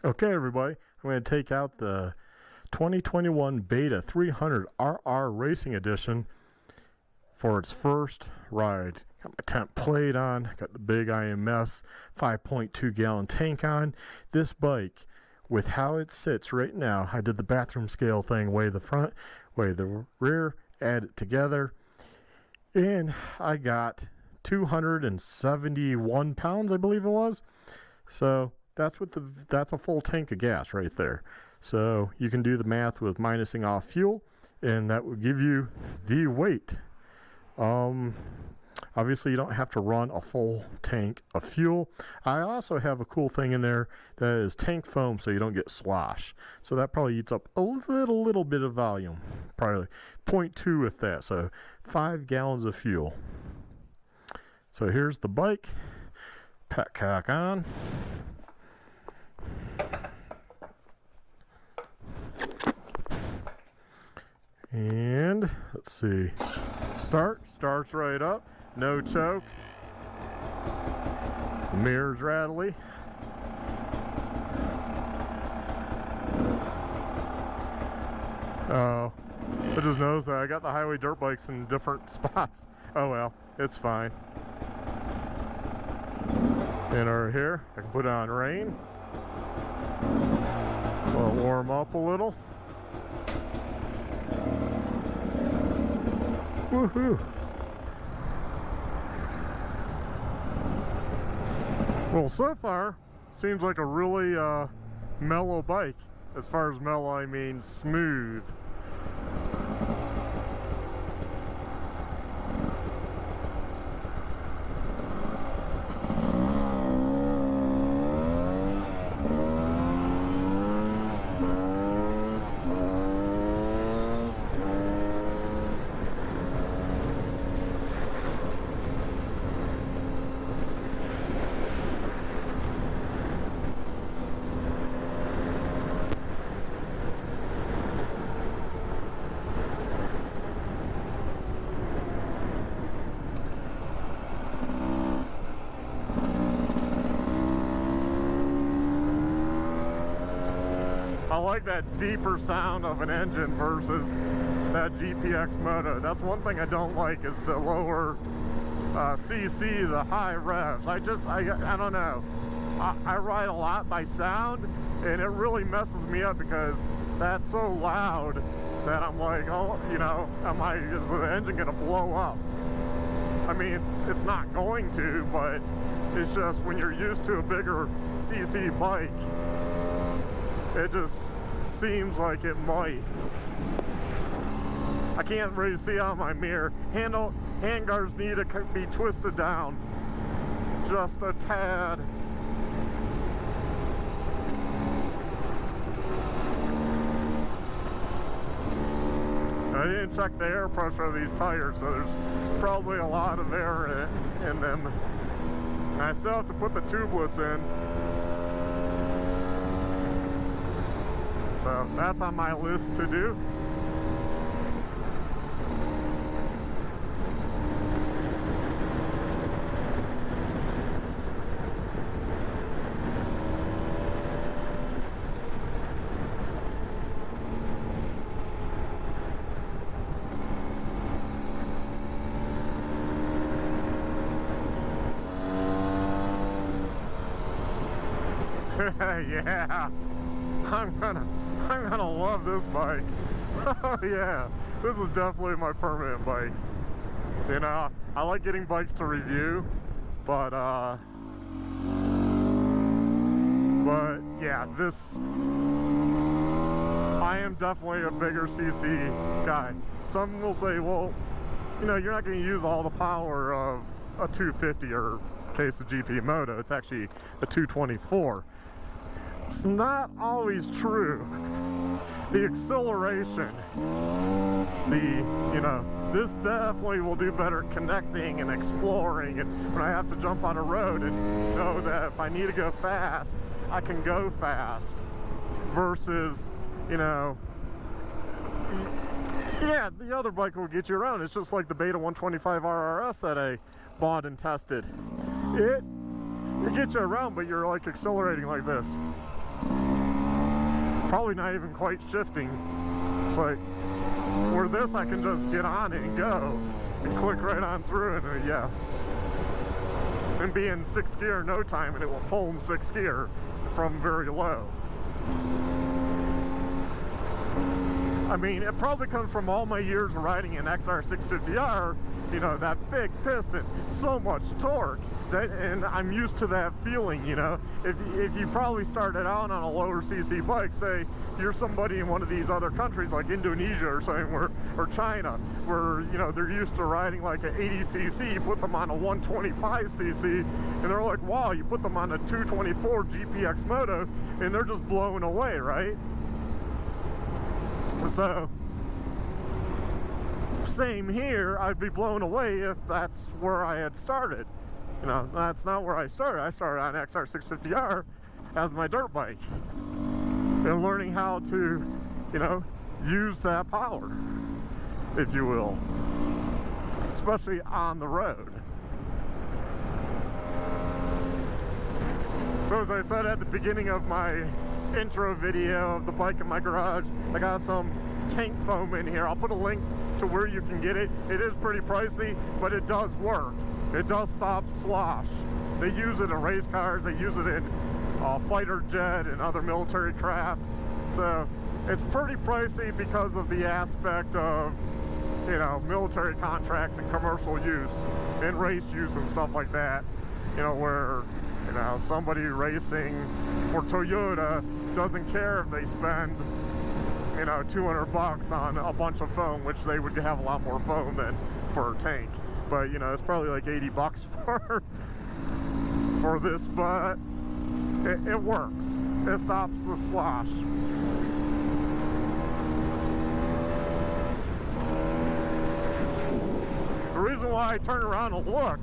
Okay, everybody, I'm going to take out the 2021 Beta 300 RR Racing Edition for its first ride. Got my temp plate on, got the big IMS 5.2 gallon tank on. This bike, with how it sits right now, I did the bathroom scale thing, weigh the front, weigh the rear, add it together, and I got 271 pounds, I believe it was. So that's a full tank of gas right there. So you can do the math with minusing off fuel, and that will give you the weight. Obviously you don't have to run a full tank of fuel. I also have a cool thing in there that is tank foam, so you don't get slosh. So that probably eats up a little bit of volume, probably 0.2 if that. So 5 gallons of fuel. So here's the bike. Petcock on. And let's see. Starts right up. No choke. The mirror's rattly. Oh, I just noticed that I got the highway dirt bikes in different spots. Oh well, it's fine. And over here, I can put on rain. It'll warm up a little. Woohoo! Well, so far, seems like a really mellow bike. As far as mellow, I mean smooth. I like that deeper sound of an engine versus that GPX Moto. That's one thing I don't like, is the lower CC, the high revs. I don't know. I ride a lot by sound, and it really messes me up because that's so loud that I'm like, oh, you know, is the engine gonna blow up? I mean, it's not going to, but it's just when you're used to a bigger CC bike, it just seems like it might. I can't really see out my mirror. Handguards need to be twisted down just a tad. I didn't check the air pressure of these tires, so there's probably a lot of air in them. I still have to put the tubeless in. So that's on my list to do. Yeah, I'm gonna love this bike. Oh yeah, this is definitely my permanent bike. You know, I like getting bikes to review, but yeah, I am definitely a bigger CC guy. Some will say, well, you know, you're not going to use all the power of a 250 or in case of GP Moto, it's actually a 224. It's not always true. The acceleration, this definitely will do better connecting and exploring, and when I have to jump on a road and know that if I need to go fast, I can go fast, versus, yeah, the other bike will get you around. It's just like the Beta 125 RRS that I bought and tested. It gets you around, but you're like accelerating like this. probably not even quite shifting. It's like, where this I can just get on it and go, and click right on through, and yeah. And be in 6th gear in no time, and it will pull in 6th gear from very low. I mean, it probably comes from all my years of riding an XR 650R, you know, that big piston, so much torque, and I'm used to that feeling, you know. If you probably started out on a lower CC bike, say you're somebody in one of these other countries like Indonesia or something, or China, where, you know, they're used to riding like an 80cc, you put them on a 125cc, and they're like, wow, you put them on a 224 GPX Moto, and they're just blown away, right? So, same here, I'd be blown away if that's where I had started. You know, that's not where I started. I started on XR 650R as my dirt bike. And learning how to, you know, use that power, if you will. Especially on the road. So as I said at the beginning of my intro video of the bike in my garage, I got some tank foam in here. I'll put a link to where you can get it. It is pretty pricey, but it does work. It does stop slosh. They use it in race cars, they use it in fighter jet and other military craft. So it's pretty pricey because of the aspect of, you know, military contracts and commercial use and race use and stuff like that. You know, where, you know, somebody racing for Toyota doesn't care if they spend, you know, $200 on a bunch of foam, which they would have a lot more foam than for a tank. But, you know, it's probably like $80 for this, but it works. It stops the slosh. The reason why I turn around and look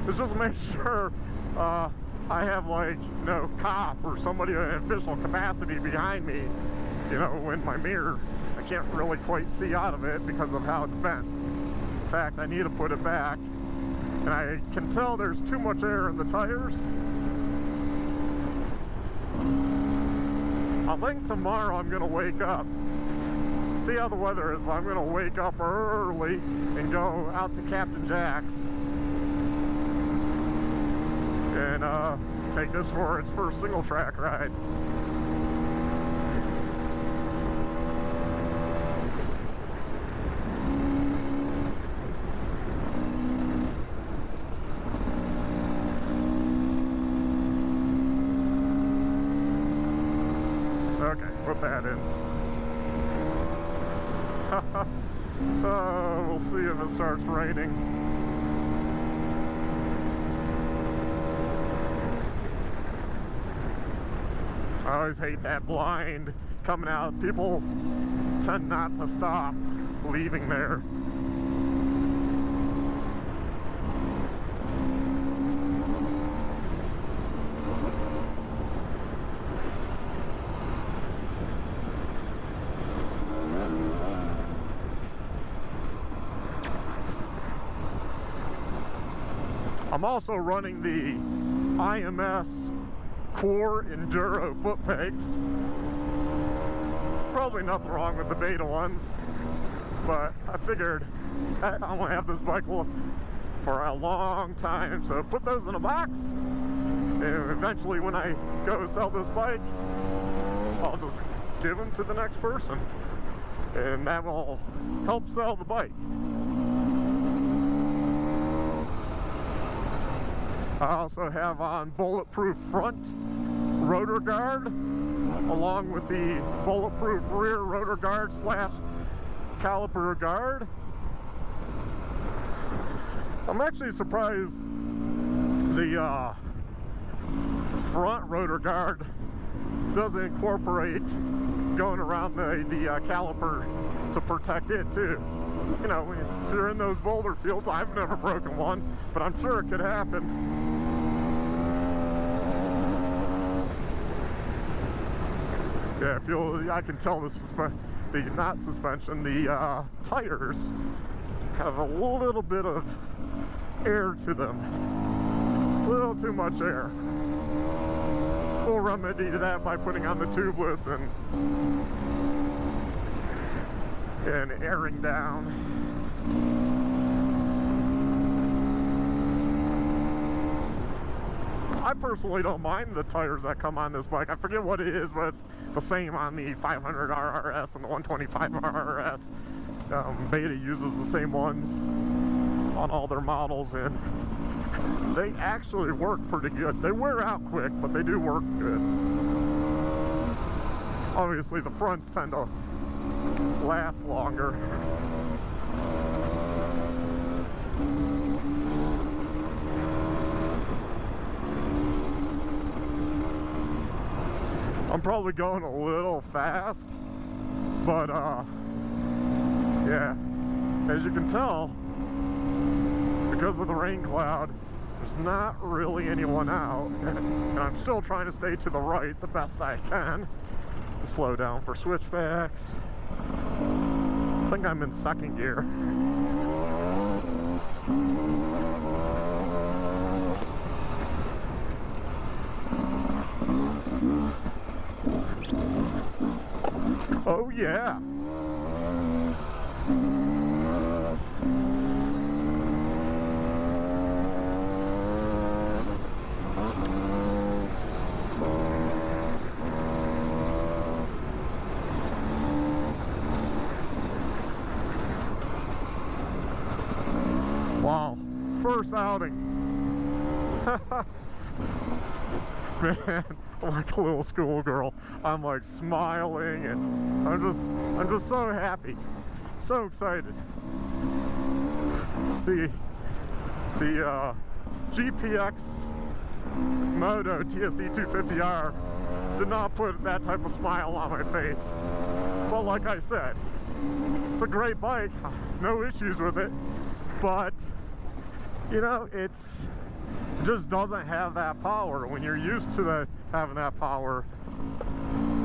is just to make sure I have, like, you know, cop or somebody in official capacity behind me, you know, in my mirror. I can't really quite see out of it because of how it's bent. In fact, I need to put it back, and I can tell there's too much air in the tires. I think tomorrow I'm gonna wake up, see how the weather is, but I'm gonna wake up early and go out to Captain Jack's and take this for its first single track ride. Okay, put that in. We'll see if it starts raining. I always hate that blind coming out. People tend not to stop leaving there. I'm also running the IMS Core Enduro foot pegs. Probably nothing wrong with the beta ones, but I figured I want to have this bike for a long time, so put those in a box, and eventually when I go sell this bike, I'll just give them to the next person, and that will help sell the bike. I also have on bulletproof front rotor guard, along with the bulletproof rear rotor guard slash caliper guard. I'm actually surprised the front rotor guard doesn't incorporate going around the caliper to protect it too. You know, if you're in those boulder fields, I've never broken one, but I'm sure it could happen. Yeah, I can tell the tires have a little bit of air to them. A little too much air. we'll remedy that by putting on the tubeless and airing down. I personally don't mind the tires that come on this bike. I forget what it is, but it's the same on the 500 RRS and the 125 RRS. Beta uses the same ones on all their models, and they actually work pretty good. They wear out quick, but they do work good. Obviously, the fronts tend to last longer. I'm probably going a little fast, but yeah, as you can tell, because of the rain cloud, there's not really anyone out, and I'm still trying to stay to the right the best I can. Slow down for switchbacks. I think I'm in second gear. Oh yeah. Wow, first outing. Man, I'm like a little schoolgirl. I'm like smiling, and I'm just so happy, so excited. See, the GPX Moto TSE 250R did not put that type of smile on my face. But like I said, it's a great bike, no issues with it. But you know, it just doesn't have that power. When you're used to having that power,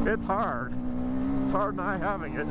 it's hard. It's hard not having it.